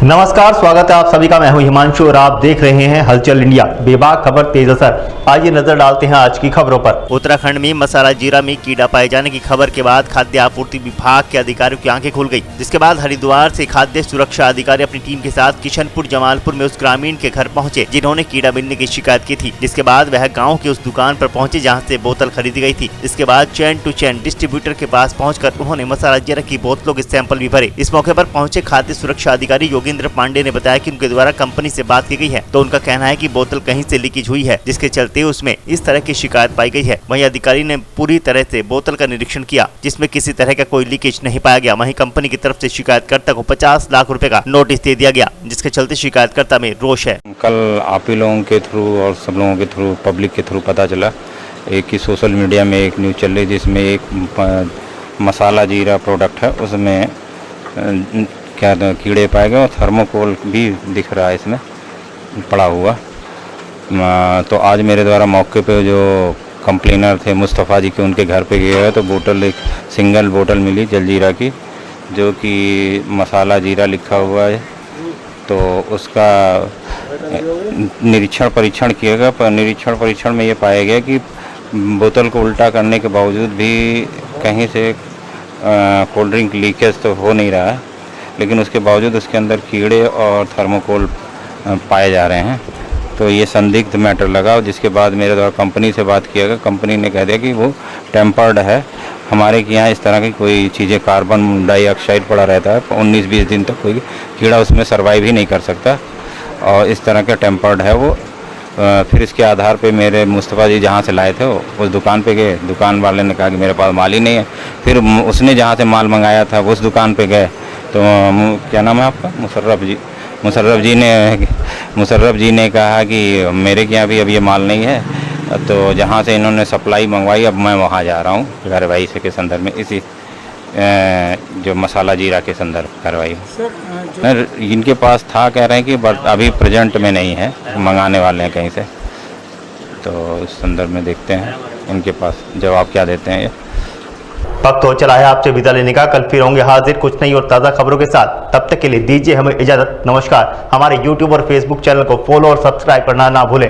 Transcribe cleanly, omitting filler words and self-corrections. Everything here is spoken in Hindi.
नमस्कार, स्वागत है आप सभी का। मैं हूं हिमांशु और आप देख रहे हैं हलचल इंडिया। बेबाक खबर तेज असर। आइए नजर डालते हैं आज की खबरों पर। उत्तराखंड में मसाला जीरा में कीड़ा पाए जाने की खबर के बाद खाद्य आपूर्ति विभाग के अधिकारियों की आंखें खुल गई, जिसके बाद हरिद्वार से खाद्य सुरक्षा अधिकारी अपनी टीम के साथ किशनपुर जमालपुर में उस ग्रामीण के घर पहुंचे जिन्होंने कीड़ा मिलने की शिकायत की थी। जिसके बाद वह गाँव की उस दुकान पर पहुंचे जहाँ से बोतल खरीदी गई थी। इसके बाद चैन टू चैन डिस्ट्रीब्यूटर के पास पहुंचकर उन्होंने मसाला जीरा की बोतलों के सैंपल भी भरे। इस मौके पर पहुंचे खाद्य सुरक्षा अधिकारी योगेंद्र पांडे ने बताया कि उनके द्वारा कंपनी से बात की गई है तो उनका कहना है कि बोतल कहीं से लीकेज हुई है, जिसके चलते उसमें इस तरह की शिकायत पाई गई है। वहीं अधिकारी ने पूरी तरह से बोतल का निरीक्षण किया जिसमें किसी तरह का कोई लीकेज नहीं पाया गया। वहीं कंपनी की तरफ से शिकायतकर्ता को 50 लाख रुपए का नोटिस दे दिया गया, जिसके चलते शिकायतकर्ता में रोष है। कल आप ही लोगों के थ्रू और सब लोगों के थ्रू, पब्लिक के थ्रू पता चला एक ही सोशल मीडिया में एक न्यूज़ चल रही जिसमें एक मसाला जीरा प्रोडक्ट है उसमें क्या कीड़े पाए गए और थर्मोकोल भी दिख रहा है इसमें पड़ा हुआ। तो आज मेरे द्वारा मौके पे जो कंप्लेनर थे मुस्तफ़ा जी के, उनके घर पे गया तो बोतल, एक सिंगल बोतल मिली जलजीरा की जो कि मसाला जीरा लिखा हुआ है। तो उसका निरीक्षण परीक्षण किया गया, पर निरीक्षण परीक्षण में ये पाया गया कि बोतल को उल्टा करने के बावजूद भी कहीं से कोल्ड ड्रिंक लीकेज तो हो नहीं रहा है, लेकिन उसके बावजूद उसके अंदर कीड़े और थर्मोकोल पाए जा रहे हैं। तो ये संदिग्ध मैटर लगा, जिसके बाद मेरे द्वारा कंपनी से बात किया गया। कंपनी ने कह दिया कि वो टेम्पर्ड है, हमारे के यहाँ इस तरह की कोई चीज़ें, कार्बन डाइऑक्साइड पड़ा रहता है, 19-20 दिन तक कोई कीड़ा उसमें सर्वाइव ही नहीं कर सकता और इस तरह का टेम्पर्ड है वो। फिर इसके आधार पे मेरे मुस्तफ़ा जी जहाँ से लाए थे वो उस दुकान पे गए। दुकान वाले ने कहा कि मेरे पास माल ही नहीं है। फिर उसने जहाँ से माल मंगाया था उस दुकान पे गए तो क्या नाम है आपका? मुशर्रफ जी ने कहा कि मेरे के यहाँ भी अब ये माल नहीं है। तो जहाँ से इन्होंने सप्लाई मंगवाई अब मैं वहाँ जा रहा हूँ कार्रवाई से के संदर्भ में, इसी जो मसाला जीरा के संदर्भ कार्रवाई। सर इनके पास था, कह रहे हैं कि अभी प्रेजेंट में नहीं है, मंगाने वाले हैं कहीं से। तो इस संदर्भ में देखते हैं इनके पास जवाब क्या देते हैं ये। वक्त हो चला है आपसे विदा लेने का। कल फिर होंगे हाजिर कुछ नई और ताज़ा खबरों के साथ। तब तक के लिए दीजिए हमें इजाज़त। नमस्कार। हमारे YouTube और Facebook चैनल को फॉलो और सब्सक्राइब करना ना भूलें।